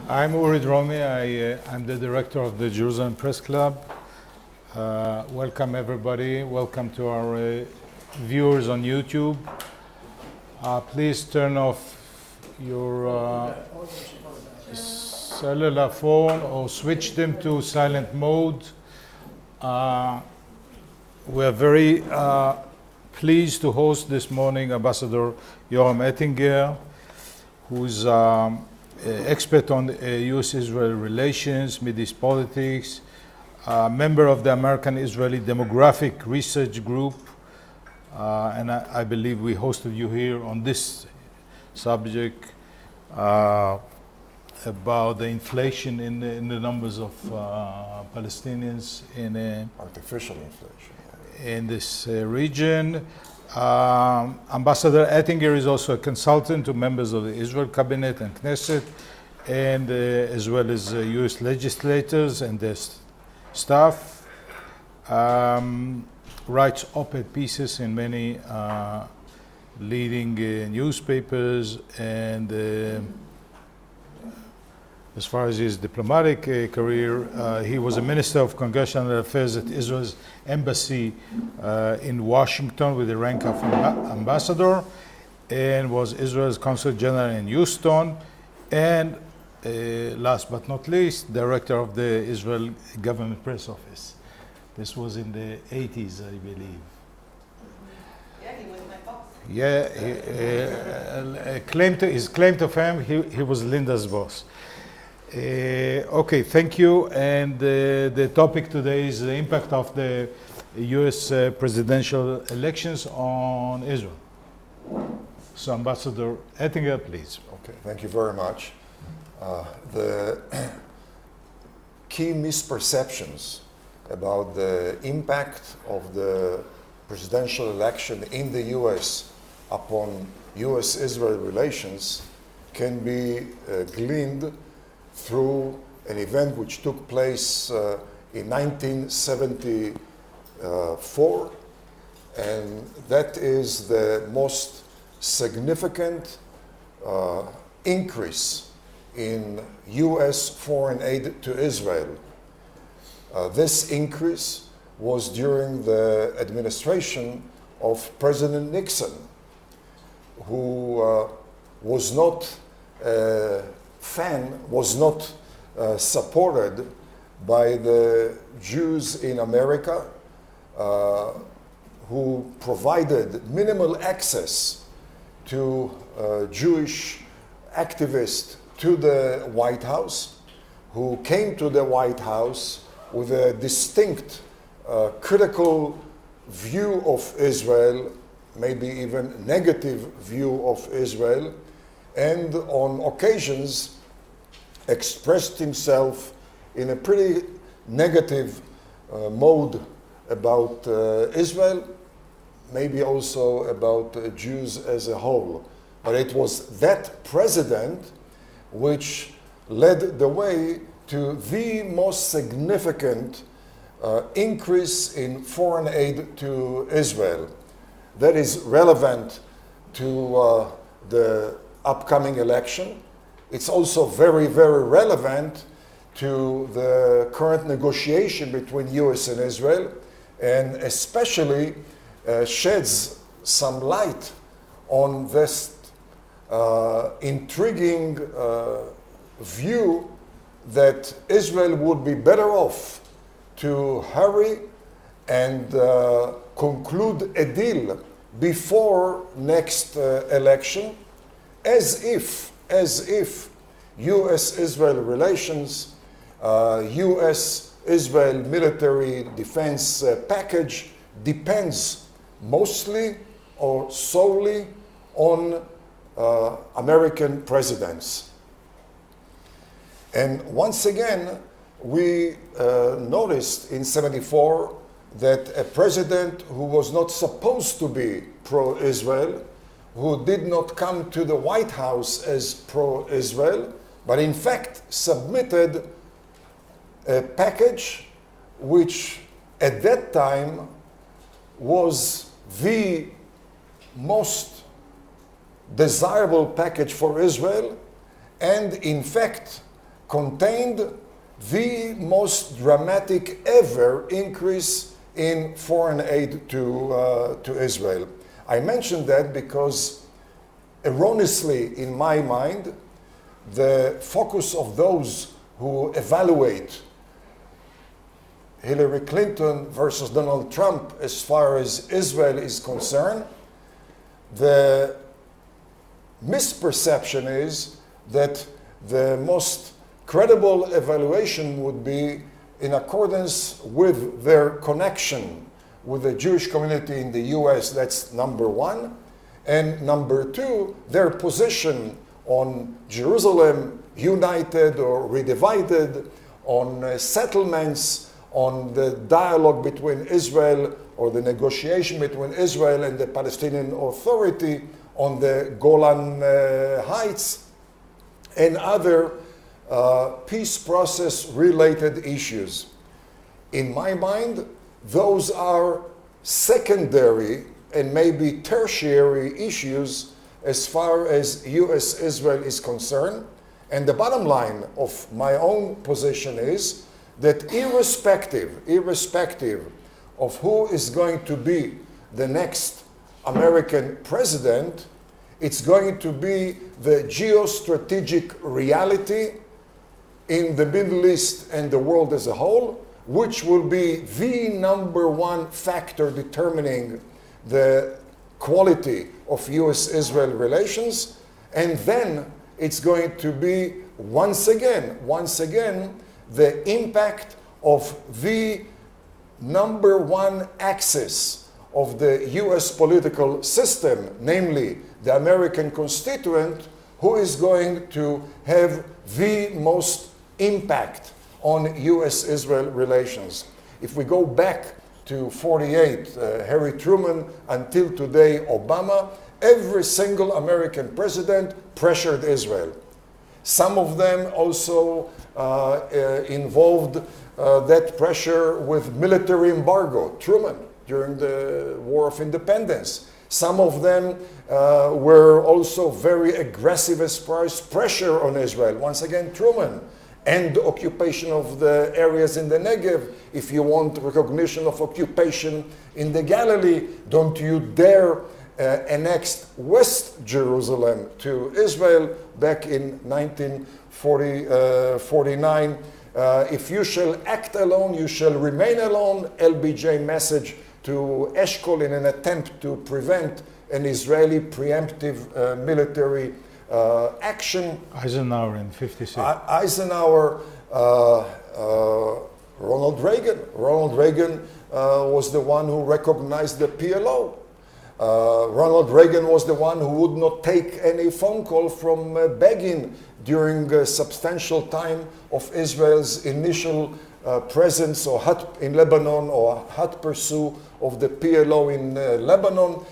I'm Uri Dromi. I'm the director of the Jerusalem Press Club. Welcome everybody. Welcome to our viewers on YouTube. Please turn off your cellular phone or switch them to silent mode. We are very pleased to host this morning Abmassador Yoram Ettinger, who's expert on U.S.-Israel relations, Middle East politics, member of the American-Israeli Demographic Research Group, and I believe we hosted you here on this subject about the inflation in the numbers of Palestinians in artificial inflation in this region. Ambassador Ettinger is also a consultant to members of the Israel Cabinet and Knesset, and as well as U.S. legislators and their staff. Writes op-ed pieces in many leading newspapers, and as far as his diplomatic career, he was a Minister of Congressional Affairs at Israel's embassy in Washington with the rank of ambassador, and was Israel's Consul General in Houston, and last but not least, director of the Israel Government Press Office. This was in the 80s, I believe. Yeah, he was my boss. Yeah, his claim to fame, he was Linda's boss. Okay, thank you. And the topic today is the impact of the U.S. presidential elections on Israel. So, Ambassador Ettinger, please. Okay, thank you very much. The key misperceptions about the impact of the presidential election in the U.S. upon U.S.-Israel relations can be gleaned through an event which took place in 1974, and that is the most significant increase in U.S. foreign aid to Israel. This increase was during the administration of President Nixon, who was not supported by the Jews in America, who provided minimal access to Jewish activists to the White House, who came to the White House with a distinct critical view of Israel, maybe even negative view of Israel, and on occasions expressed himself in a pretty negative mode about Israel, maybe also about Jews as a whole. But it was that president which led the way to the most significant increase in foreign aid to Israel. That is relevant to the upcoming election. It's also very, very relevant to the current negotiation between US and Israel, and especially sheds some light on this intriguing view that Israel would be better off to hurry and conclude a deal before next election, as if U.S.-Israel relations, U.S.-Israel military defense package depends mostly or solely on American presidents. And once again, we noticed in '74 that a president who was not supposed to be pro-Israel, who did not come to the White House as pro-Israel, but in fact submitted a package which at that time was the most desirable package for Israel, and in fact contained the most dramatic ever increase in foreign aid to Israel. I mention that because erroneously, in my mind, the focus of those who evaluate Hillary Clinton versus Donald Trump as far as Israel is concerned, the misperception is that the most credible evaluation would be in accordance with their connection with the Jewish community in the US. That's number one. And number two, their position on Jerusalem united or redivided, on settlements, on the dialogue between Israel or the negotiation between Israel and the Palestinian Authority on the Golan Heights, and other peace process related issues. In my mind, those are secondary and maybe tertiary issues as far as US-Israel is concerned. And the bottom line of my own position is that irrespective of who is going to be the next American president, it's going to be the geostrategic reality in the Middle East and the world as a whole, which will be the number one factor determining the quality of US-Israel relations. And then it's going to be once again, the impact of the number one axis of the US political system, namely the American constituent, who is going to have the most impact on US-Israel relations. If we go back to 48, Harry Truman, until today, Obama, every single American president pressured Israel. Some of them also involved that pressure with military embargo, Truman, during the War of Independence. Some of them were also very aggressive as far as pressure on Israel. Once again, Truman. And the occupation of the areas in the Negev. If you want recognition of occupation in the Galilee, don't you dare annex West Jerusalem to Israel back in 1949. If you shall act alone, you shall remain alone. LBJ message to Eshkol in an attempt to prevent an Israeli preemptive military action. Eisenhower in 56. Eisenhower, Ronald Reagan. Ronald Reagan was the one who recognized the PLO. Ronald Reagan was the one who would not take any phone call from Begin during a substantial time of Israel's initial presence or in Lebanon, or hot pursuit of the PLO in Lebanon.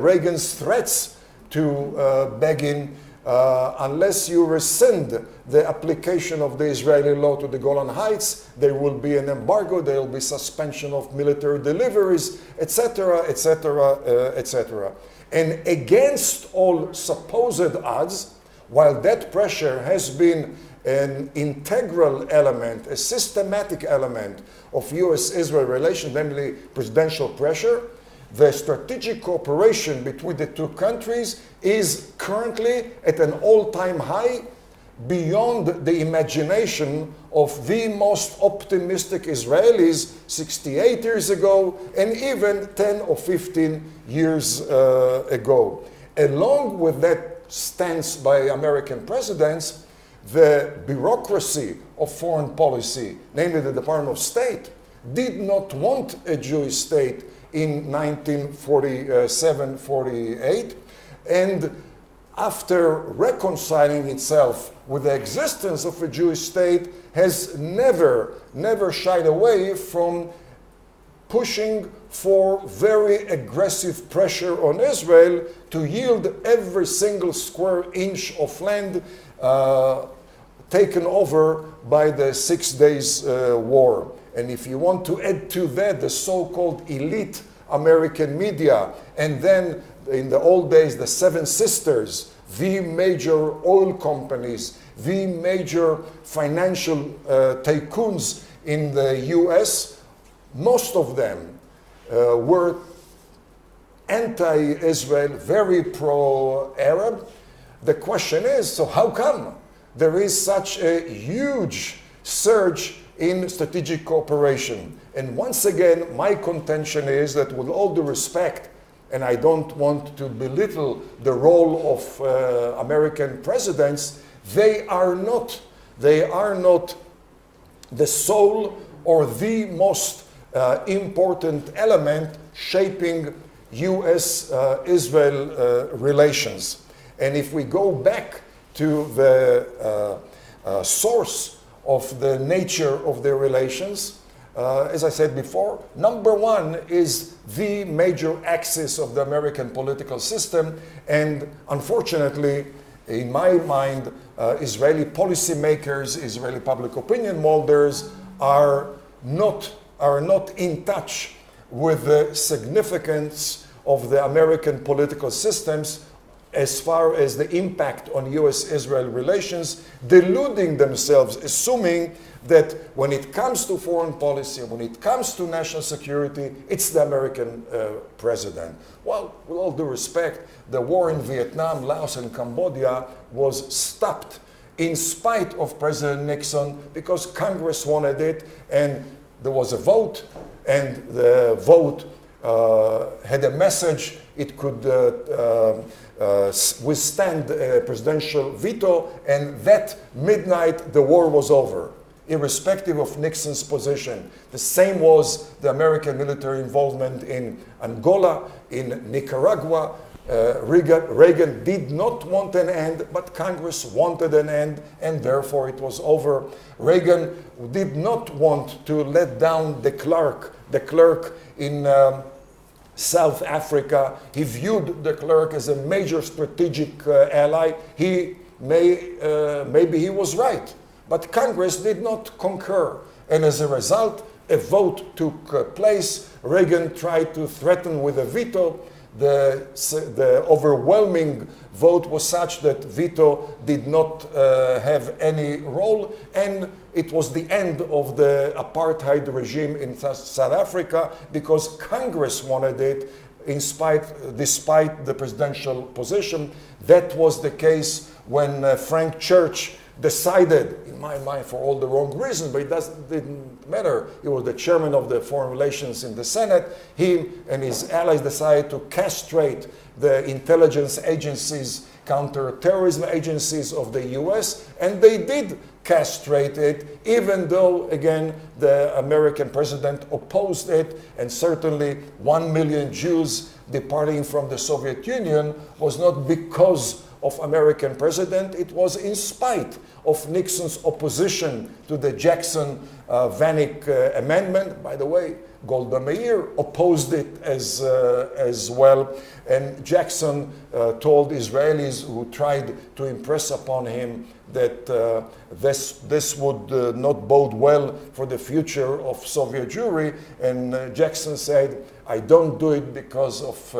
Reagan's threats to Begin, unless you rescind the application of the Israeli law to the Golan Heights, there will be an embargo, there will be suspension of military deliveries, etc., etc., etc. And against all supposed odds, while that pressure has been an integral element, a systematic element of US-Israel relations, namely presidential pressure, the strategic cooperation between the two countries is currently at an all-time high, beyond the imagination of the most optimistic Israelis 68 years ago and even 10 or 15 years ago. Along with that stance by American presidents, the bureaucracy of foreign policy, namely the Department of State, did not want a Jewish state in 1947-48, and after reconciling itself with the existence of a Jewish state, has never shied away from pushing for very aggressive pressure on Israel to yield every single square inch of land taken over by the 6 Days War. And if you want to add to that the so-called elite American media, and then in the old days the Seven Sisters, the major oil companies, the major financial tycoons in the US, most of them were anti-Israel, very pro-Arab. The question is, so how come there is such a huge surge in strategic cooperation? And once again, my contention is that with all due respect, and I don't want to belittle the role of American presidents, they are not the sole or the most important element shaping US-Israel relations. And if we go back to the source of the nature of their relations, as I said before, number one is the major axis of the American political system, and unfortunately, in my mind, Israeli policymakers, Israeli public opinion molders are not in touch with the significance of the American political systems as far as the impact on US-Israel relations, deluding themselves, assuming that when it comes to foreign policy, when it comes to national security, it's the American president. Well, with all due respect, the war in Vietnam, Laos, and Cambodia was stopped in spite of President Nixon because Congress wanted it, and there was a vote, and the vote had a message. It could withstand a presidential veto, and that midnight the war was over, irrespective of Nixon's position. The same was the American military involvement in Angola, in Nicaragua. Reagan did not want an end, but Congress wanted an end, and therefore it was over. Reagan did not want to let down the clerk in South Africa. He viewed de Klerk as a major strategic ally. Maybe he was right, but Congress did not concur. And as a result, a vote took place. Reagan tried to threaten with a veto. The overwhelming vote was such that veto did not have any role, and it was the end of the apartheid regime in South Africa because Congress wanted it despite the presidential position. That was the case when Frank Church decided, in my mind for all the wrong reasons, but it didn't matter. He was the chairman of the Foreign Relations in the Senate. He and his allies decided to castrate the intelligence agencies, counterterrorism agencies of the US, and they did castrate it, even though, again, the American president opposed it, and certainly 1 million Jews departing from the Soviet Union was not because of American president, it was in spite of Nixon's opposition to the Jackson-Vanik amendment. By the way, Golda Meir opposed it as well, and Jackson told Israelis who tried to impress upon him that this would not bode well for the future of Soviet Jewry, and Jackson said, I don't do it because of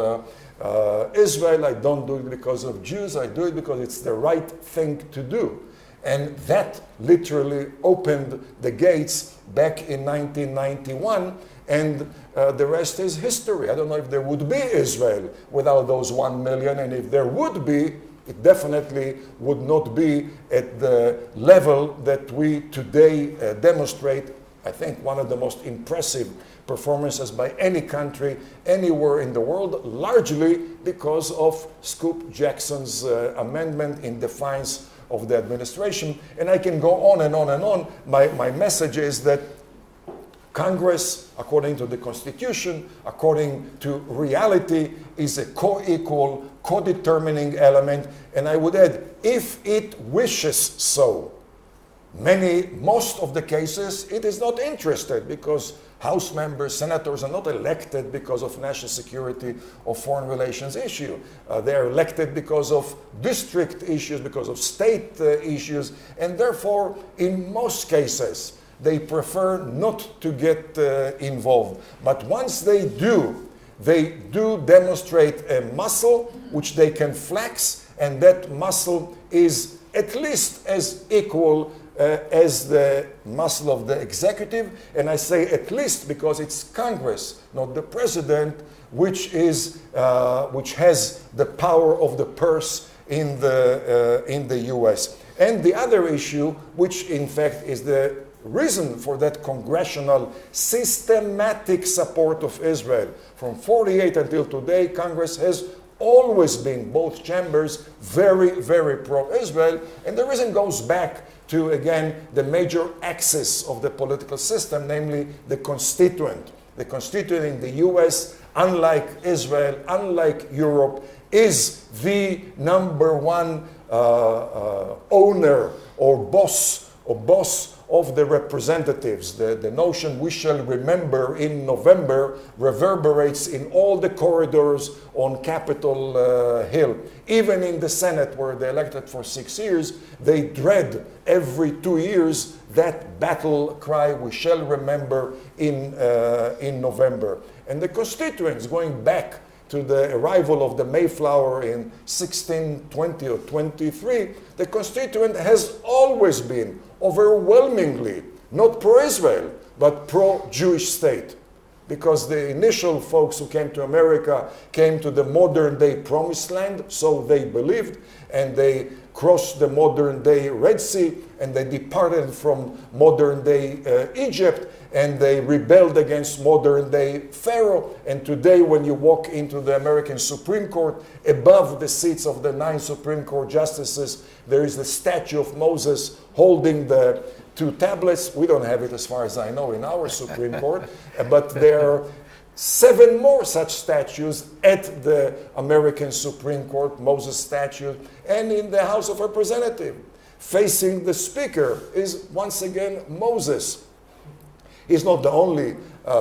Israel, I don't do it because of Jews, I do it because it's the right thing to do. And that literally opened the gates back in 1991, and the rest is history. I don't know if there would be Israel without those 1 million, and if there would be, it definitely would not be at the level that we today demonstrate. I think one of the most impressive performances by any country anywhere in the world, largely because of Scoop Jackson's amendment in defiance of the administration. And I can go on and on and on. My message is that Congress, according to the Constitution, according to reality, is a co-equal, co-determining element. And I would add, if it wishes so, most of the cases, it is not interested because House members, senators are not elected because of national security or foreign relations issue. They are elected because of district issues, because of state issues, and therefore, in most cases, they prefer not to get involved. But once they do demonstrate a muscle which they can flex and that muscle is at least as equal as the muscle of the executive. And I say at least because it's Congress, not the president, which has the power of the purse in the US. And the other issue, which in fact is the reason for that congressional systematic support of Israel. From 48 until today, Congress has always been, both chambers, very, very pro-Israel. And the reason goes back to, again, the major axis of the political system, namely the constituent. The constituent in the US, unlike Israel, unlike Europe, is the number one owner or boss of the representatives. The notion "we shall remember in November" reverberates in all the corridors on Capitol Hill. Even in the Senate, where they elected for 6 years, they dread every 2 years that battle cry, "we shall remember in November." And the constituents, going back to the arrival of the Mayflower in 1620 or 23, the constituent has always been overwhelmingly not pro-Israel, but pro-Jewish state. Because the initial folks who came to America came to the modern-day Promised Land, so they believed, and they crossed the modern-day Red Sea, and they departed from modern-day Egypt, and they rebelled against modern-day Pharaoh. And today, when you walk into the American Supreme Court, above the seats of the 9 Supreme Court justices, there is the statue of Moses holding the 2 tablets. We don't have it, as far as I know, in our Supreme Court, but there are 7 more such statues at the American Supreme Court, Moses statue, and in the House of Representatives. Facing the Speaker is once again Moses. He's not the only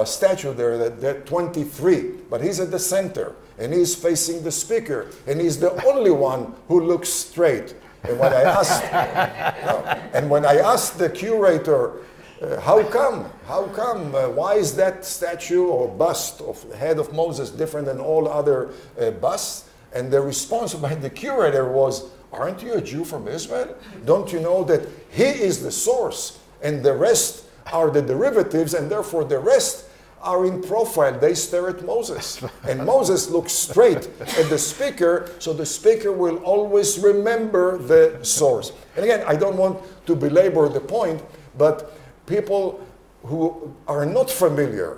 statue there, there are 23, but he's at the center, and he's facing the Speaker, and he's the only one who looks straight. And when I asked, the curator, how come? Why is that statue or bust of the head of Moses different than all other busts? And the response by the curator was, "Aren't you a Jew from Israel? Don't you know that he is the source, and the rest are the derivatives, and therefore the rest are in profile. They stare at Moses. And Moses looks straight at the Speaker, so the Speaker will always remember the source." And again, I don't want to belabor the point, but people who are not familiar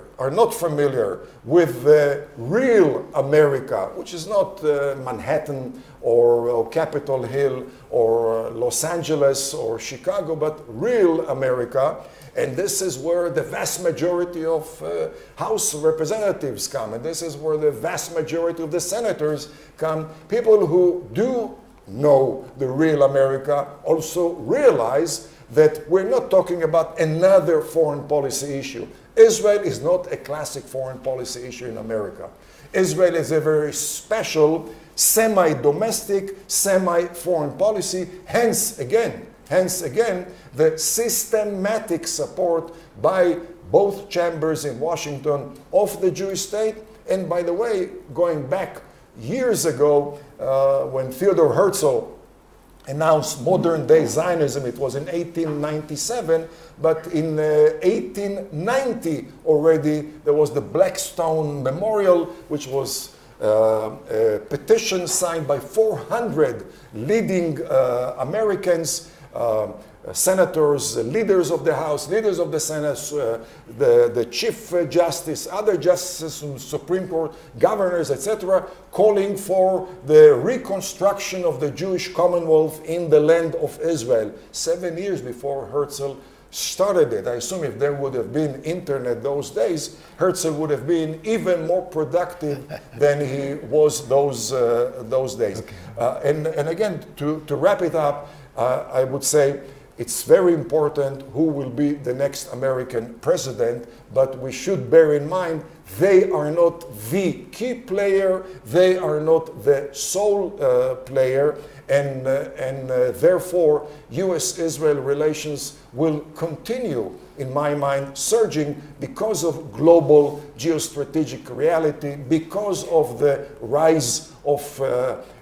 with the real America, which is not Manhattan or Capitol Hill or Los Angeles or Chicago, but real America. And this is where the vast majority of House representatives come, and this is where the vast majority of the senators come. People who do know the real America also realize that we're not talking about another foreign policy issue. Israel is not a classic foreign policy issue in America. Israel is a very special semi-domestic, semi-foreign policy, hence again, the systematic support by both chambers in Washington of the Jewish state. And by the way, going back years ago, when Theodor Herzl announced modern-day Zionism, it was in 1897, but in 1890 already there was the Blackstone Memorial, which was a petition signed by 400 leading Americans, senators, leaders of the House, leaders of the Senate, the Chief Justice, other justices from the Supreme Court, governors, etc., calling for the reconstruction of the Jewish Commonwealth in the land of Israel. 7 years before Herzl started it. I assume if there would have been internet those days, Herzl would have been even more productive than he was those days. Okay. And again, to wrap it up, I would say it's very important who will be the next American president, but we should bear in mind they are not the key player, they are not the sole player, and therefore U.S.-Israel relations will continue, in my mind, surging because of global geostrategic reality, because of the rise of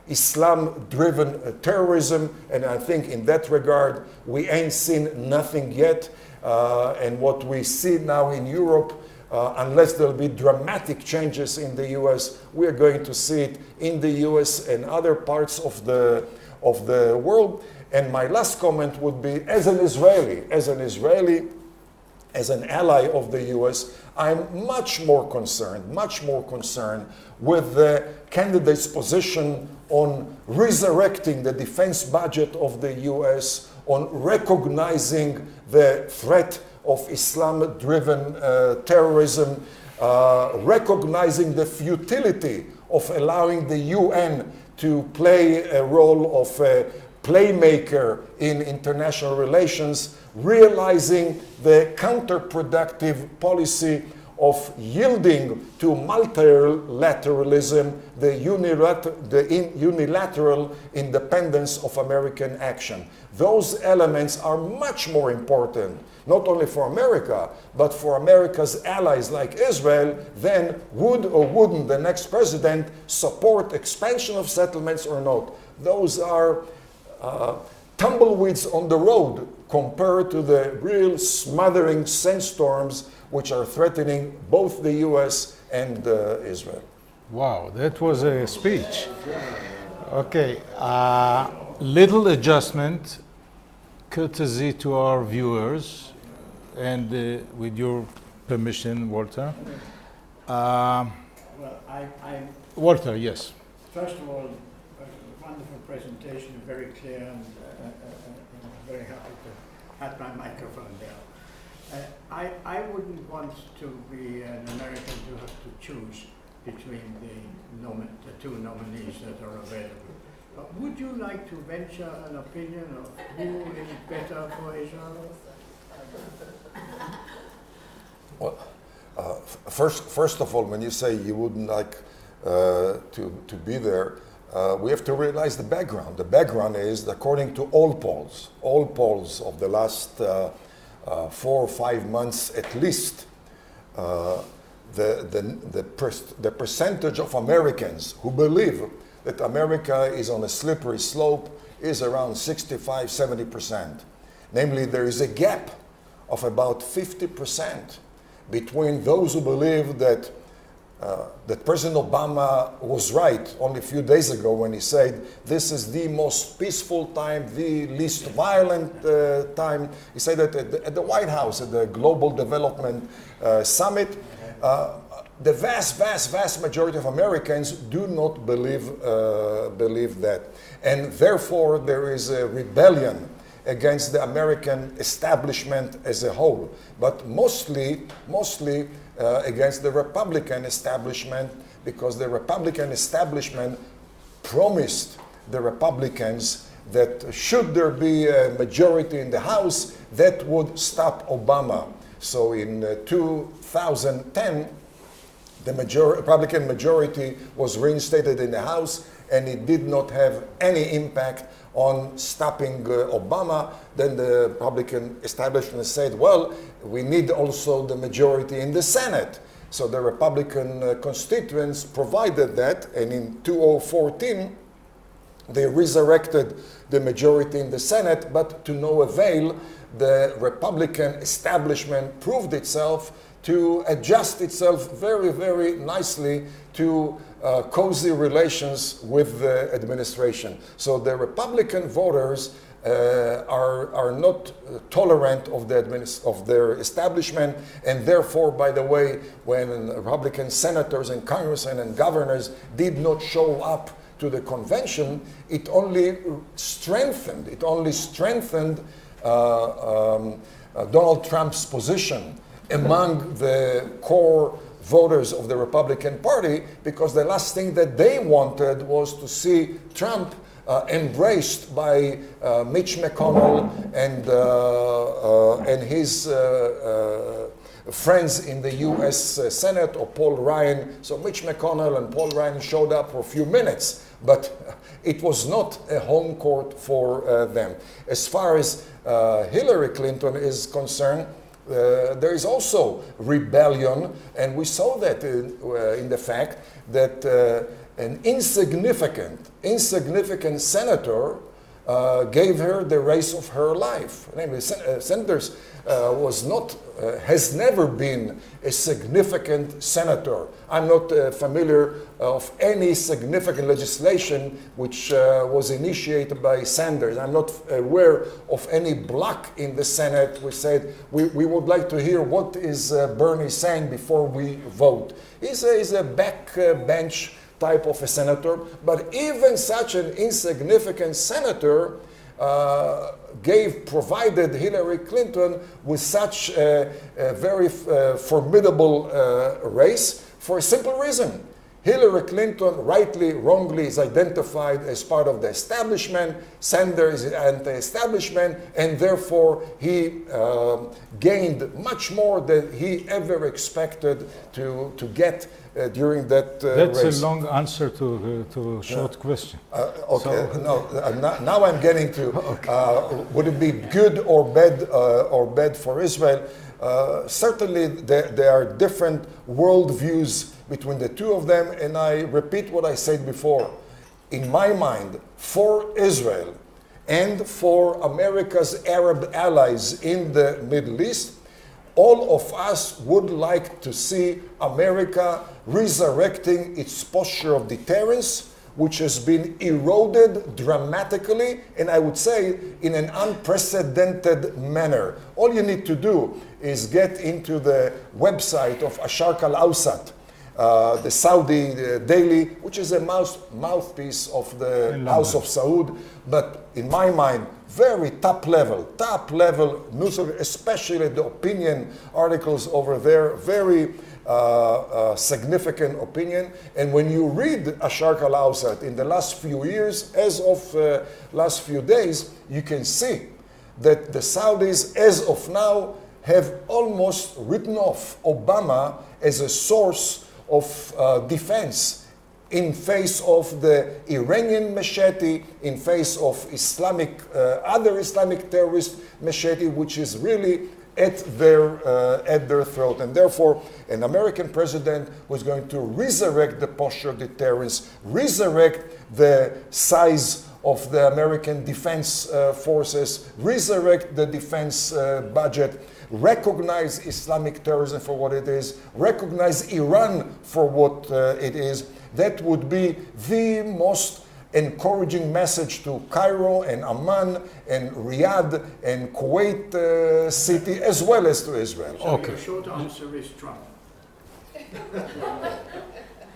Islam-driven terrorism, and I think in that regard we ain't seen nothing yet, and what we see now in Europe, unless there'll be dramatic changes in the US, we are going to see it in the US and other parts of the world. And my last comment would be, as an Israeli, as an ally of the US, I'm much more concerned with the candidate's position on resurrecting the defense budget of the US, on recognizing the threat of Islam-driven terrorism, recognizing the futility of allowing the UN to play a role of a playmaker in international relations, realizing the counterproductive policy of yielding to multilateralism, the unilateral independence of American action. Those elements are much more important, not only for America, but for America's allies like Israel. Then would or wouldn't the next president support expansion of settlements or not? Those are tumbleweeds on the road compared to the real smothering sandstorms which are threatening both the US and Israel. Wow, that was a speech. Okay, little adjustment, courtesy to our viewers, and with your permission, Walter. Well, Walter, yes. first of all, a wonderful presentation, very clear, and I'm very happy to have my microphone there. I wouldn't want to be an American to have to choose between the two nominees that are available. Would you like to venture an opinion of who is better for Israel? Well, first of all, when you say you wouldn't like to be there, we have to realize the background. The background is, according to all polls of the last 4 or 5 months at least, the percentage of Americans who believe that America is on a slippery slope is around 65-70%. Namely, there is a gap of about 50% between those who believe that President Obama was right only a few days ago when he said this is the most peaceful time, the least violent time. He said that at the White House, at the Global Development Summit. The vast majority of Americans do not believe that. And therefore, there is a rebellion against the American establishment as a whole, but mostly against the Republican establishment, because the Republican establishment promised the Republicans that should there be a majority in the House, that would stop Obama. So in 2010, the Republican majority was reinstated in the House, and it did not have any impact on stopping Obama. Then the Republican establishment said, well, we need also the majority in the Senate. So the Republican constituents provided that, and in 2014, they resurrected the majority in the Senate, but to no avail. The Republican establishment proved itself to adjust itself very, very nicely to cozy relations with the administration. So the Republican voters are not tolerant of their establishment, and therefore, by the way, when Republican senators and congressmen and governors did not show up to the convention, it only strengthened Donald Trump's position among the core voters of the Republican Party, because the last thing that they wanted was to see Trump embraced by Mitch McConnell and his friends in the U.S. Senate or Paul Ryan. So Mitch McConnell and Paul Ryan showed up for a few minutes, but it was not a home court for them. As far as Hillary Clinton is concerned, there is also rebellion, and we saw that in the fact that an insignificant senator gave her the race of her life. Namely, Sanders has never been a significant senator. I'm not familiar of any significant legislation which was initiated by Sanders. I'm not aware of any bloc in the Senate which said, we would like to hear what is Bernie saying before we vote. He's a backbench type of a senator, but even such an insignificant senator provided Hillary Clinton with such a very formidable race for a simple reason. Hillary Clinton, rightly, wrongly, is identified as part of the establishment. Sanders is anti-establishment, and therefore he gained much more than he ever expected to get during that That's race. a long answer to a short question. Okay, now I'm getting to would it be good or bad for Israel? Certainly there are different worldviews between the two of them, and I repeat what I said before. In my mind, for Israel and for America's Arab allies in the Middle East, all of us would like to see America resurrecting its posture of deterrence, which has been eroded dramatically, and I would say in an unprecedented manner. All you need to do is get into the website of Asharq al-Awsat, the Saudi daily, which is a mouthpiece of the House of Saud, but in my mind, very top level news, especially the opinion articles over there, very significant opinion. And when you read Asharq al-Awsat in the last few years, as of last few days, you can see that the Saudis, as of now, have almost written off Obama as a source of defense in face of the Iranian machete, in face of other Islamic terrorist machete, which is really at their throat. And therefore, an American president who is going to resurrect the posture of deterrence, resurrect the size of the American defense forces, resurrect the defense budget, recognize Islamic terrorism for what it is, recognize Iran for what it is, that would be the most encouraging message to Cairo and Amman and Riyadh and Kuwait City, as well as to Israel. So your short answer is Trump.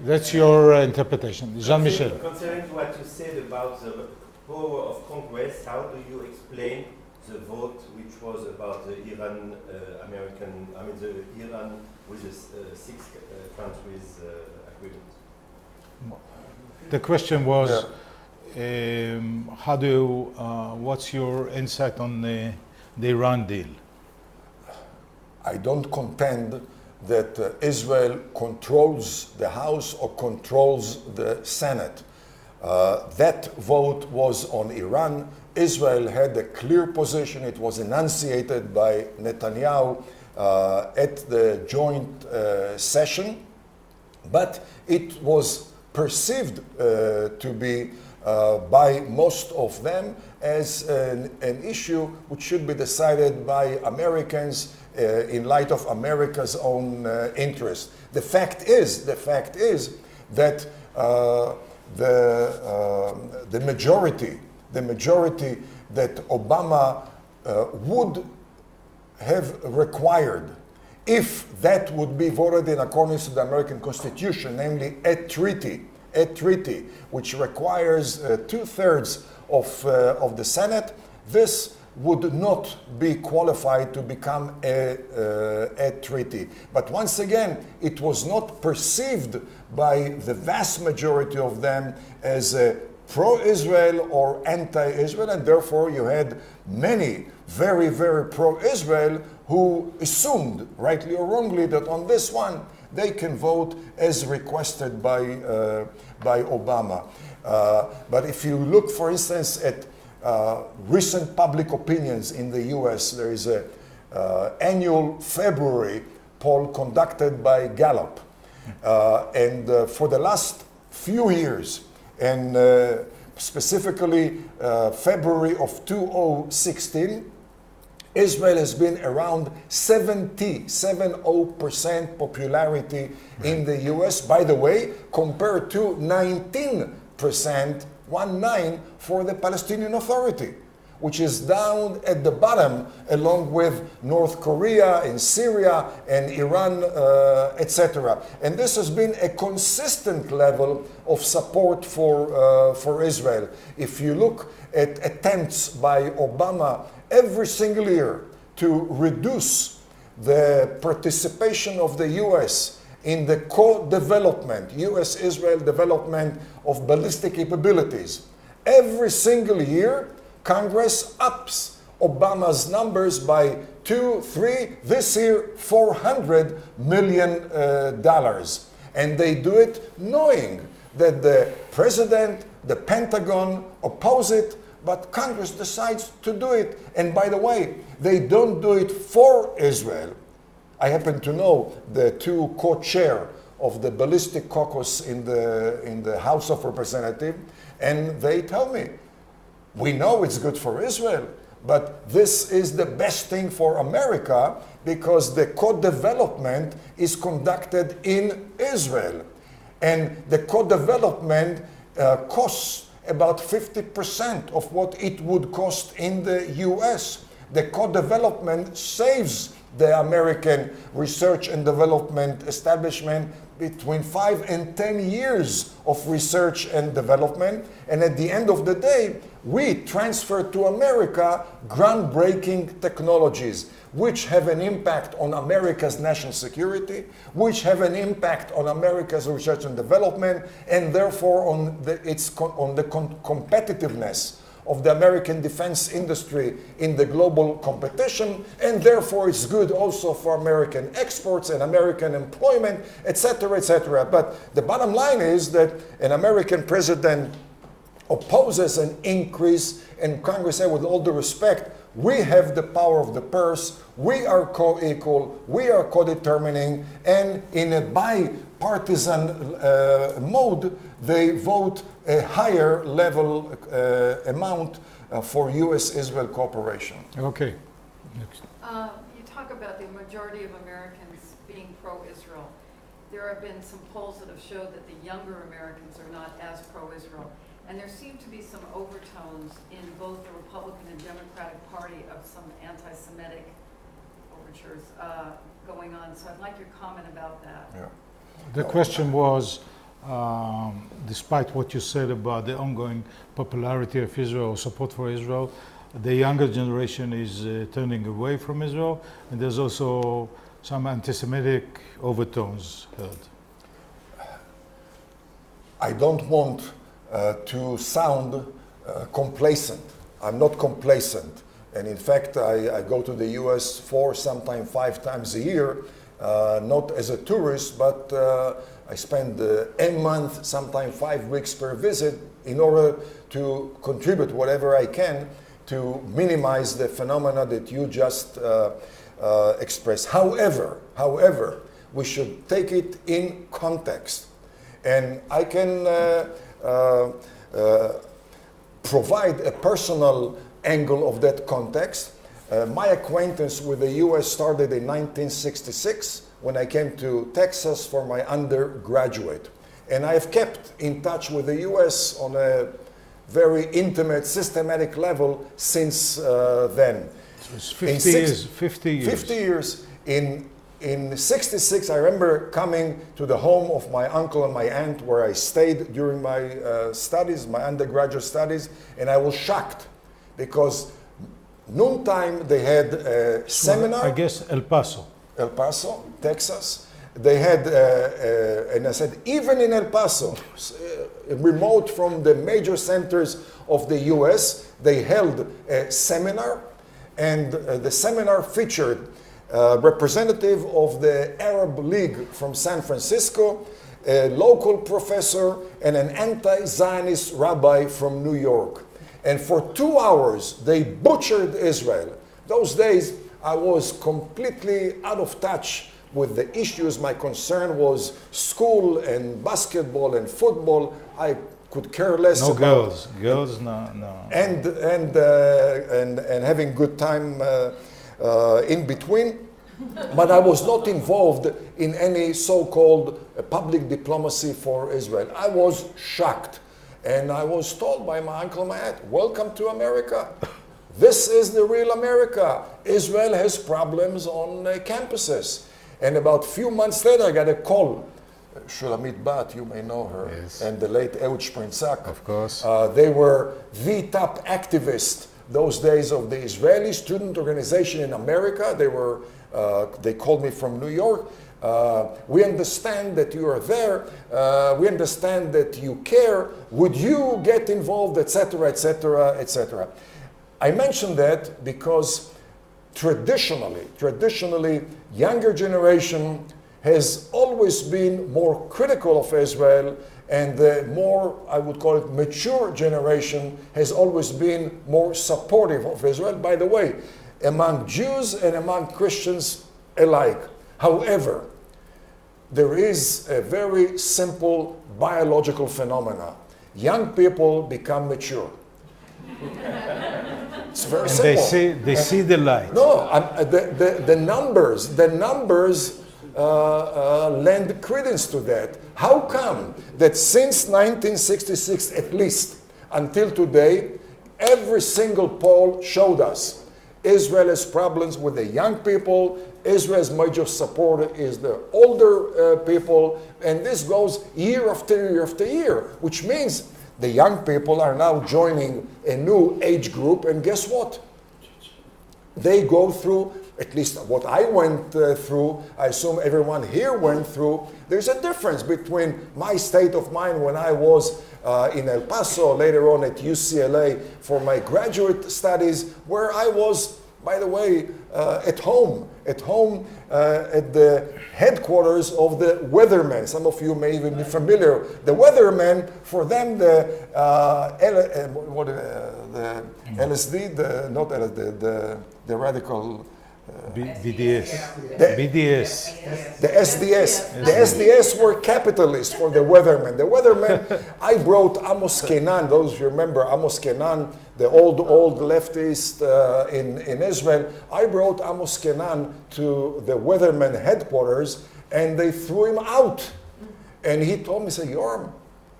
That's your interpretation. Jean-Michel. Concerning what you said about the power of Congress, how do you explain the vote which was about the Iran the Iran with the six countries agreement? The question was, what's your insight on the Iran deal? I don't contend that Israel controls the House or controls the Senate. That vote was on Iran. Israel had a clear position. It was enunciated by Netanyahu at the joint session, but it was perceived to be by most of them as an issue which should be decided by Americans in light of America's own interest. The fact is that the majority that Obama would have required, if that would be voted in accordance to the American Constitution, namely a treaty which requires 2/3 of the Senate, this would not be qualified to become a treaty. But once again, it was not perceived by the vast majority of them as a pro-Israel or anti-Israel, and therefore you had many very, very pro-Israel who assumed, rightly or wrongly, that on this one they can vote as requested by Obama. But if you look, for instance, at recent public opinions in the US, there is a annual February poll conducted by Gallup. And for the last few years, and specifically February of 2016, Israel has been around 70% popularity in the US, by the way, compared to 19%, 19, for the Palestinian Authority, which is down at the bottom along with North Korea and Syria and Iran, etc. And this has been a consistent level of support for Israel. If you look at attempts by Obama every single year to reduce the participation of the US in the co-development, US-Israel development of ballistic capabilities, every single year, Congress ups Obama's numbers by 2, 3, this year $400 million. And they do it knowing that the president, the Pentagon oppose it, but Congress decides to do it. And by the way, they don't do it for Israel. I happen to know the two co-chair of the Ballistic Caucus in the House of Representatives, and they tell me, we know it's good for Israel, but this is the best thing for America because the co-development is conducted in Israel. And the co-development costs about 50% of what it would cost in the US. The co-development saves the American research and development establishment between 5 and 10 years of research and development. And at the end of the day, we transfer to America groundbreaking technologies which have an impact on America's national security, which have an impact on America's research and development, and therefore on the competitiveness of the American defense industry in the global competition, and therefore it's good also for American exports and American employment, etc., etc. But the bottom line is that an American president opposes an increase, and Congress said, with all due respect, we have the power of the purse, we are co-equal, we are co-determining, and in a bipartisan mode, they vote a higher level amount for U.S.-Israel cooperation. Okay. Next. You talk about the majority of Americans being pro-Israel. There have been some polls that have showed that the younger Americans are not as pro-Israel. And there seem to be some overtones in both the Republican and Democratic Party of some anti-Semitic overtures going on. So I'd like your comment about that. Yeah. The question was, despite what you said about the ongoing popularity of Israel, support for Israel, the younger generation is turning away from Israel, and there's also some anti-Semitic overtones heard. I don't want to sound complacent. I'm not complacent. And in fact, I go to the US 4, sometimes 5 times a year, not as a tourist, but I spend a month, sometimes 5 weeks per visit in order to contribute whatever I can to minimize the phenomena that you just expressed. However, we should take it in context. And I can provide a personal angle of that context. My acquaintance with the US started in 1966 when I came to Texas for my undergraduate. And I have kept in touch with the US on a very intimate, systematic level since then. So it's 50 years. 50 years. 50 years. In 66, I remember coming to the home of my uncle and my aunt where I stayed during my studies, my undergraduate studies, and I was shocked because noontime they had a seminar. I guess El Paso. El Paso, Texas. they had, and I said, even in El Paso, remote from the major centers of the US, they held a seminar, and the seminar featured a representative of the Arab League from San Francisco, a local professor, and an anti-Zionist rabbi from New York. And for 2 hours, they butchered Israel. Those days, I was completely out of touch with the issues. My concern was school and basketball and football. I could care less No about girls, no. and having good time in between. But I was not involved in any so-called public diplomacy for Israel. I was shocked. And I was told by my uncle, my aunt, welcome to America. This is the real America. Israel has problems on campuses. And about a few months later, I got a call. Shulamit Bat, you may know her, yes. and the late Ehud Sprintzak. Of course. They were the top activists those days of the Israeli student organization in America. They called me from New York. We understand that you are there. We understand that you care. Would you get involved, etc., etc., etc.? I mention that because traditionally, younger generation has always been more critical of Israel, and the more, I would call it, mature generation has always been more supportive of Israel, by the way, among Jews and among Christians alike. However, there is a very simple biological phenomena. Young people become mature. It's very And simple. they see the light. No, the numbers lend credence to that. How come that since 1966 at least until today, every single poll showed us Israel has problems with the young people, Israel's major supporter is the older people, and this goes year after year after year, which means the young people are now joining a new age group, and guess what? They go through, at least what I went through, I assume everyone here went through. There's a difference between my state of mind when I was in El Paso, later on at UCLA for my graduate studies, where I was, by the way, at home at the headquarters of the weathermen. Some of you may even be familiar. The weathermen, for them, the LSD, the radical. BDS. The SDS. The SDS were capitalists for the weathermen. The weathermen, I brought Amos Kenan, those who remember Amos Kenan, the old leftist in Israel. I brought Amos Kenan to the weathermen headquarters, and they threw him out. And he told me, say, Yoram,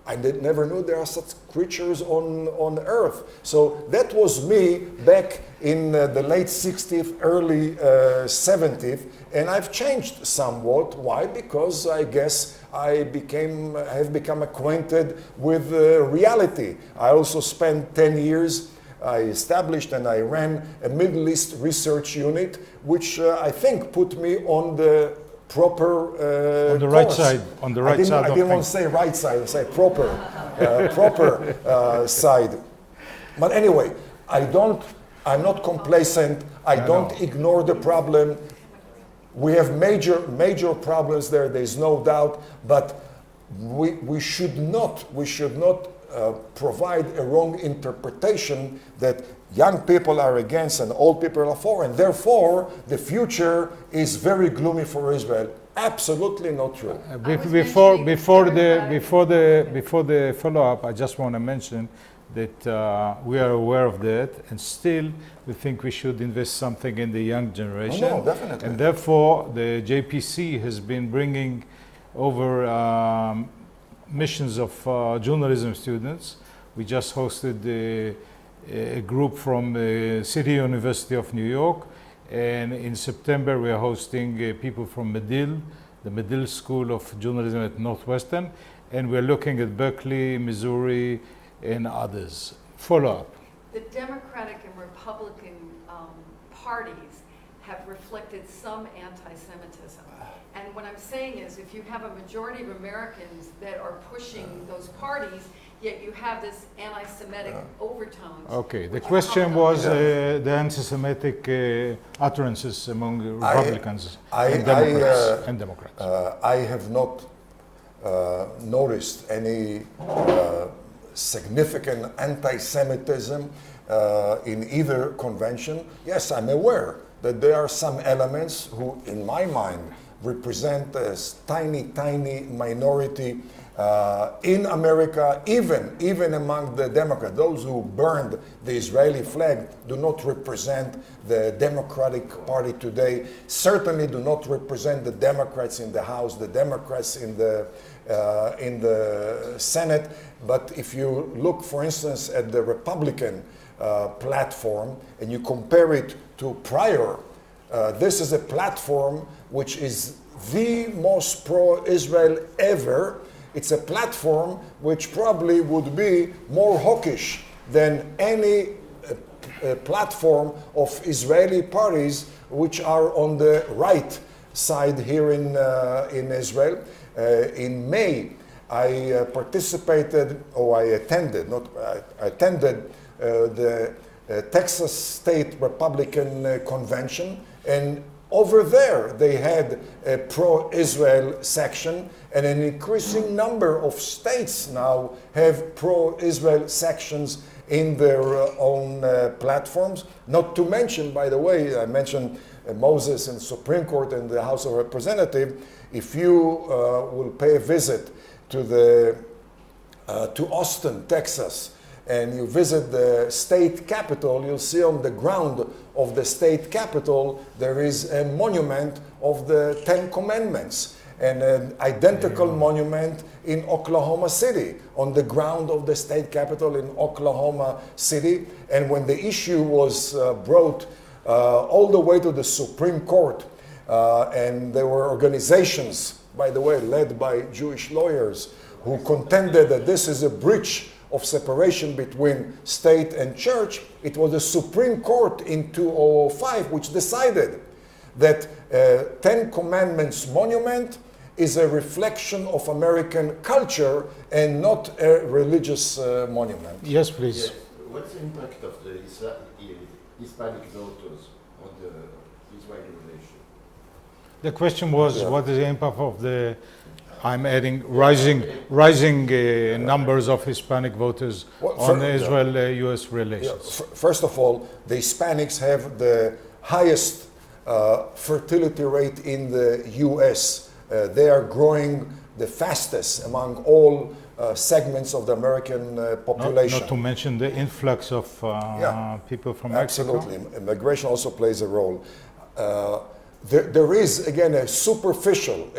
I never knew there are such creatures on Earth. So that was me back in the late 60s, early 70s, and I've changed somewhat. Why? Because I guess I have become acquainted with reality. I also spent 10 years. I established and I ran a Middle East research unit, which I think put me on the proper On the right course. side. On the right side. I didn't want to say right side. I say proper side. But anyway, I'm not complacent. I don't ignore the problem. We have major problems there. There's no doubt. But we should not provide a wrong interpretation that young people are against and old people are for, and therefore the future is very gloomy for Israel. Absolutely not true. Before the follow-up, I just want to mention that we are aware of that, and still we think we should invest something in the young generation. No, definitely. And therefore, the JPC has been bringing over missions of journalism students. We just hosted a group from the City University of New York, and in September we are hosting people from Medill, the Medill School of Journalism at Northwestern, and we're looking at Berkeley, Missouri, and others. Follow up. The Democratic and Republican parties have reflected some anti-Semitism. And what I'm saying is, if you have a majority of Americans that are pushing those parties, yet you have this anti-Semitic overtones. Okay, the which question come was up- the anti-Semitic utterances among Republicans and Democrats. I have not noticed any significant anti-Semitism in either convention. Yes, I'm aware that there are some elements who, in my mind, represent a tiny minority in America, even among the Democrats. Those who burned the Israeli flag do not represent the Democratic Party today, certainly do not represent the Democrats in the House, the Democrats in the Senate. But if you look, for instance, at the Republican platform and you compare it to prior, this is a platform which is the most pro-Israel ever. It's a platform which probably would be more hawkish than any platform of Israeli parties which are on the right side here in Israel. In May, I participated, or I attended, the Texas State Republican Convention, and over there they had a pro-Israel section, and an increasing number of states now have pro-Israel sections in their own platforms. Not to mention, by the way, I mentioned Moses and Supreme Court and the House of Representatives. If you will pay a visit to Austin, Texas, and you visit the state capitol, you'll see on the ground of the state capitol there is a monument of the Ten Commandments, and an identical monument in Oklahoma City, on the ground of the state capitol in Oklahoma City. And when the issue was brought all the way to the Supreme Court, and there were organizations, by the way, led by Jewish lawyers, who contended that this is a breach of separation between state and church, it was the Supreme Court in 2005 which decided that Ten Commandments monument is a reflection of American culture and not a religious monument. Yes, please. Yes. What's the impact of the Hispanic voters on the Israeli relation? The question was, what is the impact of the, I'm adding, rising numbers of Hispanic voters on Israel-U.S. relations? First of all, the Hispanics have the highest fertility rate in the U.S. They are growing the fastest among all segments of the American population. Not to mention the influx of people from Mexico. Absolutely. Immigration also plays a role. There is, again, a superficial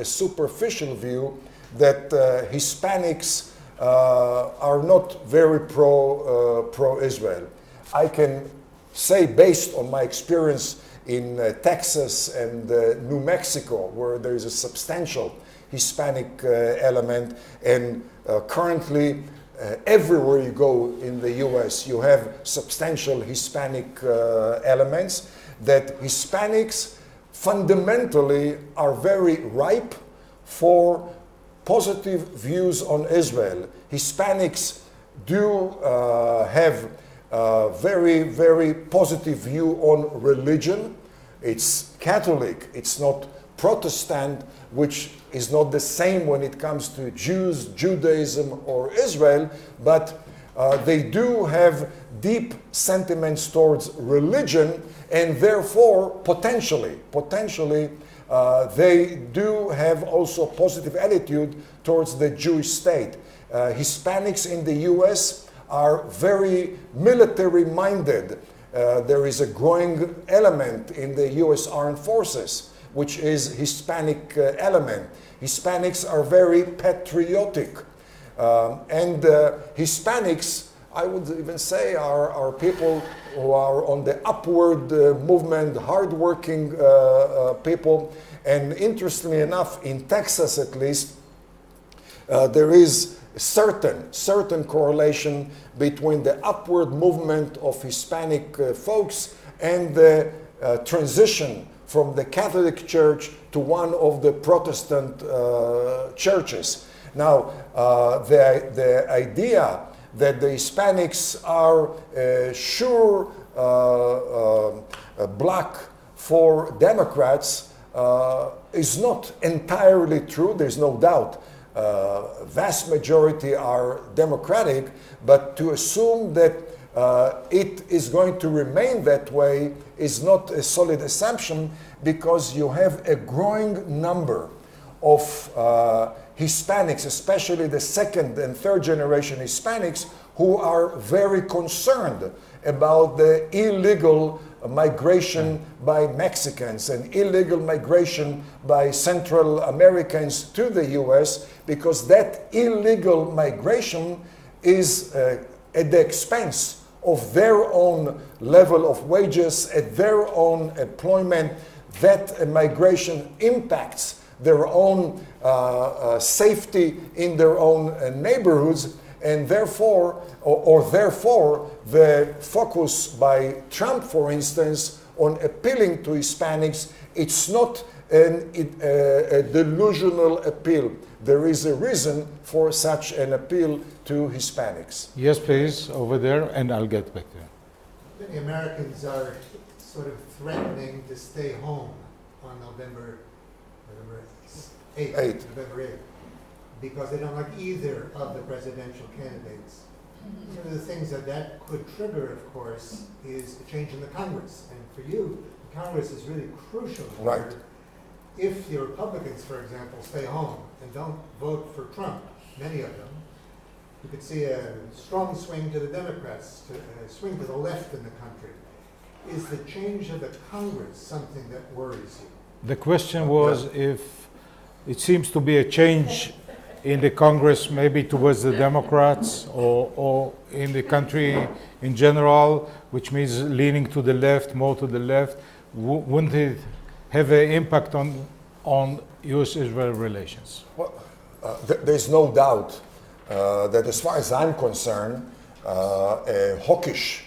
view that Hispanics are not very pro-Israel. I can say, based on my experience in Texas and New Mexico, where there is a substantial Hispanic element, and currently everywhere you go in the U.S., you have substantial Hispanic elements, that Hispanics fundamentally are very ripe for positive views on Israel. Hispanics do have a very, very positive view on religion. It's Catholic, it's not Protestant, which is not the same when it comes to Jews, Judaism, or Israel, but they do have deep sentiments towards religion, and therefore, potentially, they do have also a positive attitude towards the Jewish state. Hispanics in the U.S. are very military-minded. There is a growing element in the U.S. Armed Forces, which is Hispanic element. Hispanics are very patriotic. And Hispanics, I would even say, are people who are on the upward movement, hardworking people. And interestingly enough, in Texas at least, there is certain correlation between the upward movement of Hispanic folks and the transition from the Catholic Church to one of the Protestant churches. Now, the idea that the Hispanics are sure block for Democrats is not entirely true. There's no doubt. Vast majority are Democratic, but to assume that it is going to remain that way is not a solid assumption, because you have a growing number of Hispanics, especially the second and third generation Hispanics, who are very concerned about the illegal migration by Mexicans and illegal migration by Central Americans to the US, because that illegal migration is at the expense of their own level of wages, at their own employment. That migration impacts their own safety in their own neighborhoods, and therefore, therefore, the focus by Trump, for instance, on appealing to Hispanics, it's not a delusional appeal. There is a reason for such an appeal to Hispanics. Yes, please, over there, and I'll get back to you. Many Americans are sort of threatening to stay home on November 8th, November 8th, because they don't like either of the presidential candidates. One of the things that could trigger, of course, is a change in the Congress. And for you, the Congress is really crucial here. Right. If the Republicans, for example, stay home and don't vote for Trump, many of them, you could see a strong swing to the Democrats, a swing to the left in the country. Is the change of the Congress something that worries you? The question was if it seems to be a change in the Congress, maybe towards the Democrats, or in the country in general, which means leaning to the left, more to the left. Wouldn't it have an impact on U.S.-Israel relations? Well, there's no doubt that, as far as I'm concerned, a hawkish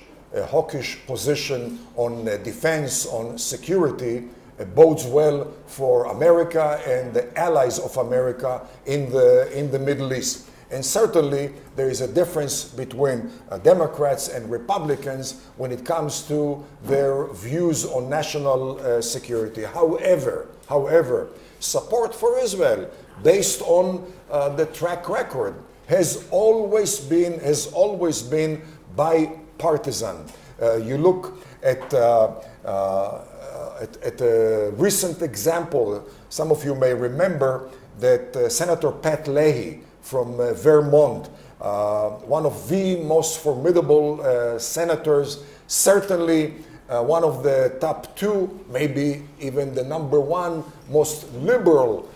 position on defense, on security, bodes well for America and the allies of America in the Middle East. And certainly there is a difference between Democrats and Republicans when it comes to their views on national security. However, support for Israel, based on the track record, has always been bipartisan. You look at a recent example. Some of you may remember that Senator Pat Leahy from Vermont, one of the most formidable senators, certainly one of the top two, maybe even the number one most liberal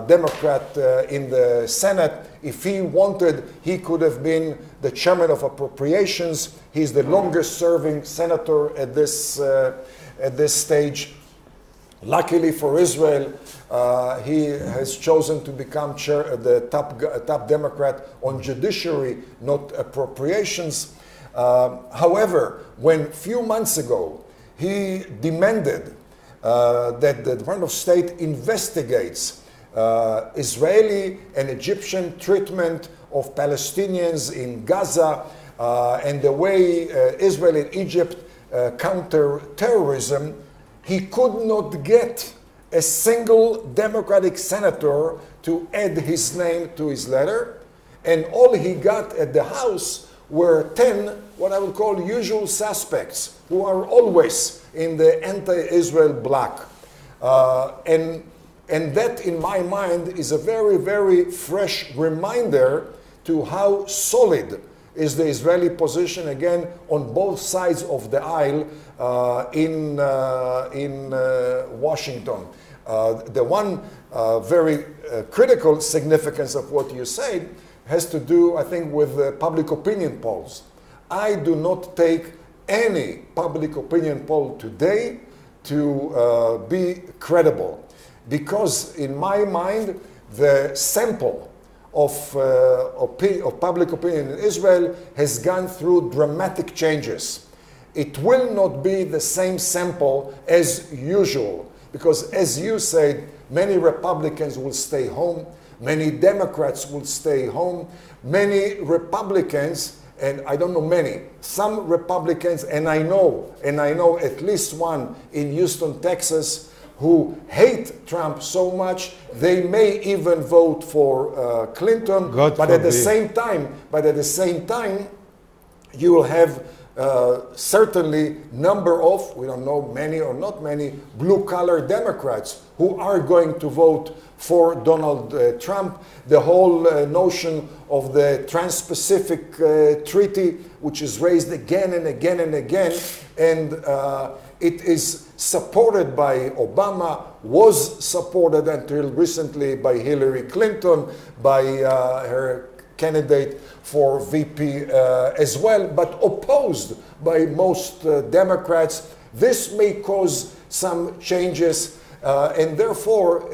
Democrat in the Senate. If he wanted, he could have been the chairman of appropriations. He's the longest serving senator at this stage. Luckily for Israel, he has chosen to become the top Democrat on judiciary, not appropriations. However, when a few months ago he demanded that the Department of State investigates Israeli and Egyptian treatment of Palestinians in Gaza and the way Israel and Egypt counter terrorism, he could not get a single Democratic senator to add his name to his letter, and all he got at the House were 10 what I would call usual suspects, who are always in the anti-Israel bloc. And that, in my mind, is a very, very fresh reminder to how solid is the Israeli position, again, on both sides of the aisle in Washington. The one very critical significance of what you said has to do, I think, with public opinion polls. I do not take any public opinion poll today to be credible, because in my mind, the sample of public opinion in Israel has gone through dramatic changes. It will not be the same sample as usual, Because as you said, many Republicans will stay home, many Democrats will stay home, many Republicans, and I don't know many, some Republicans, and I know at least one in Houston, Texas, who hate Trump so much they may even vote for Clinton. But at the same time, you will have certainly number of, we don't know many or not many, blue-collar Democrats who are going to vote for Donald Trump. The whole notion of the Trans-Pacific Treaty, which is raised again and again and again, and it is supported by Obama, was supported until recently by Hillary Clinton, by her candidate for VP as well, but opposed by most Democrats. This may cause some changes, and therefore,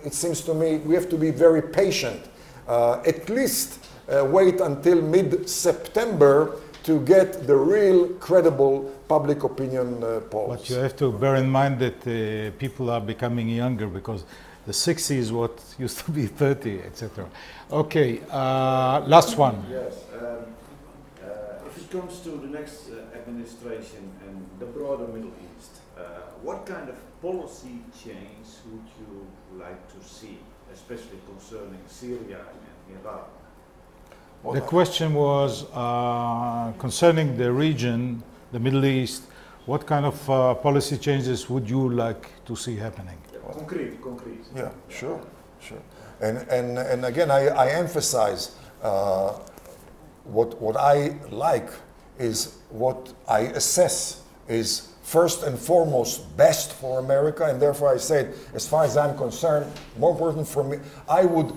it seems to me we have to be very patient. At least wait until mid-September to get the real credible public opinion polls. But you have to bear in mind that people are becoming younger, because the 60 is what used to be 30, etc. Okay, last one. Yes. If it comes to the next administration and the broader Middle East, what kind of policy change would you like to see, especially concerning Syria and Iraq? The question was concerning the region, the Middle East, what kind of policy changes would you like to see happening? Concrete. Yeah, sure. And again, I emphasize what I like is what I assess is first and foremost best for America, and therefore I said, as far as I'm concerned, more important for me, I would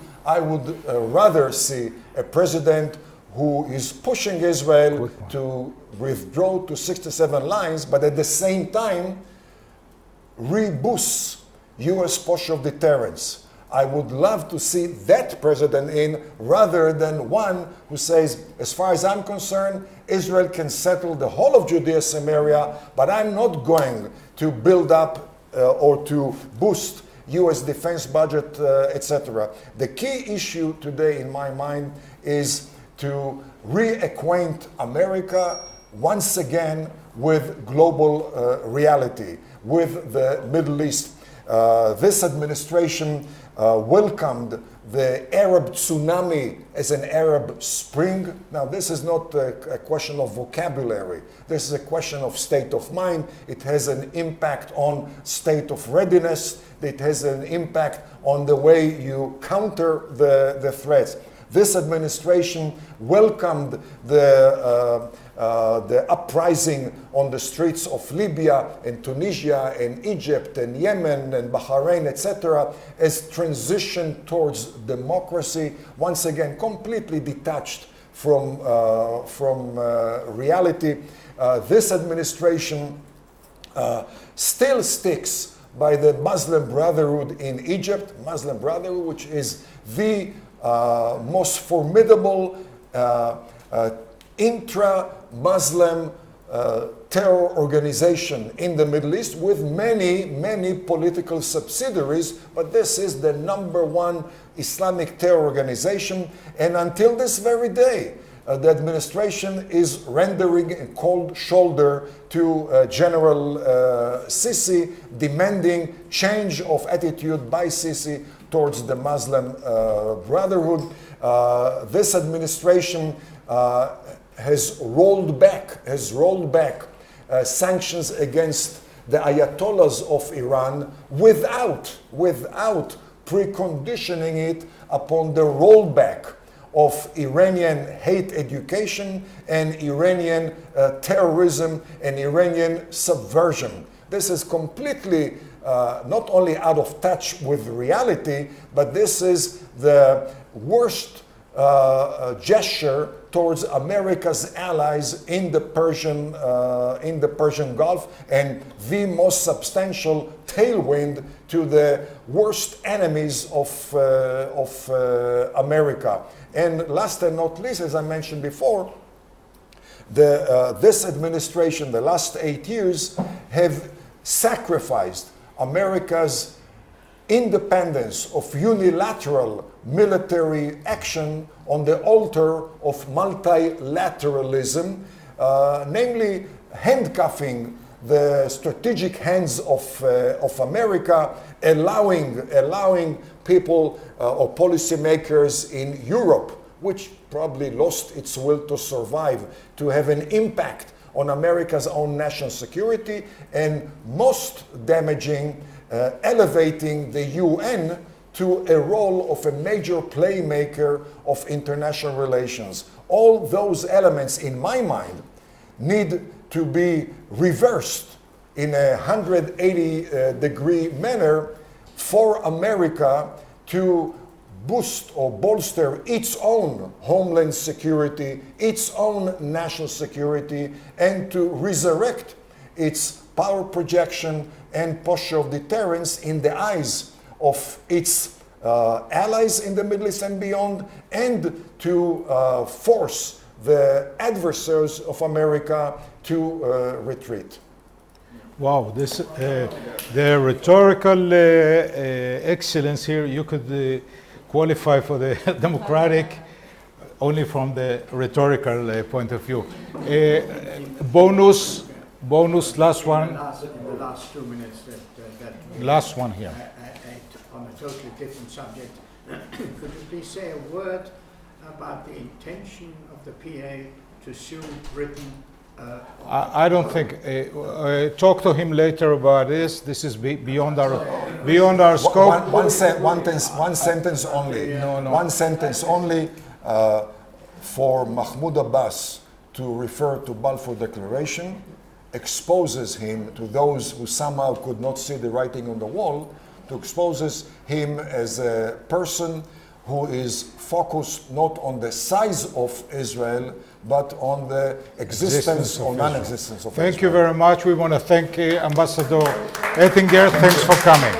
rather see a president who is pushing Israel to withdraw to 67 lines, but at the same time reboosts U.S. posture of deterrence. I would love to see that president in, rather than one who says, as far as I'm concerned, Israel can settle the whole of Judea Samaria, but I'm not going to build up or to boost U.S. defense budget, etc. The key issue today in my mind is to reacquaint America once again with global reality, with the Middle East. This administration welcomed the Arab tsunami as an Arab Spring. Now, this is not a question of vocabulary. This is a question of state of mind. It has an impact on state of readiness. It has an impact on the way you counter the threats. This administration welcomed the uprising on the streets of Libya and Tunisia and Egypt and Yemen and Bahrain, etc., as transition towards democracy, once again completely detached from reality. This administration still sticks by the Muslim Brotherhood in Egypt, Muslim Brotherhood, which is the most formidable intra-Muslim terror organization in the Middle East, with many political subsidiaries, but this is the #1 Islamic terror organization, and until this very day, the administration is rendering a cold shoulder to General Sisi, demanding change of attitude by Sisi towards the Muslim Brotherhood. This administration has rolled back sanctions against the Ayatollahs of Iran without preconditioning it upon the rollback of Iranian hate education and Iranian terrorism and Iranian subversion. This is completely not only out of touch with reality, but this is the worst gesture towards America's allies in the Persian Gulf, and the most substantial tailwind to the worst enemies of America. And last and not least, as I mentioned before, this administration, the last 8 years, have sacrificed America's independence of unilateral military action on the altar of multilateralism, namely handcuffing the strategic hands of America, allowing people or policymakers in Europe, which probably lost its will to survive, to have an impact on America's own national security, and most damaging, elevating the UN to a role of a major playmaker of international relations. All those elements, in my mind, need to be reversed in a 180-degree manner for America to boost or bolster its own homeland security, its own national security, and to resurrect its power projection and posture of deterrence in the eyes of its allies in the Middle East and beyond, and to force the adversaries of America to retreat. Wow, this the rhetorical excellence here. You could qualify for the democratic only from the rhetorical point of view. Bonus, last one. In the last 2 minutes that Last one here. On a totally different subject, could you please say a word about the intention of the PA to sue Britain? I don't think. Talk to him later about this. This is beyond our scope. One sentence only. No. One sentence only. For Mahmoud Abbas to refer to Balfour Declaration exposes him to those who somehow could not see the writing on the wall, to exposes him as a person who is focused not on the size of Israel, but on the existence or non-existence of Israel. Thank you very much. We want to thank Ambassador Ettinger. Thanks for coming.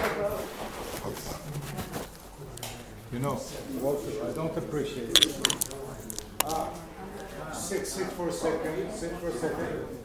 You know, I don't appreciate it. Sit for a second.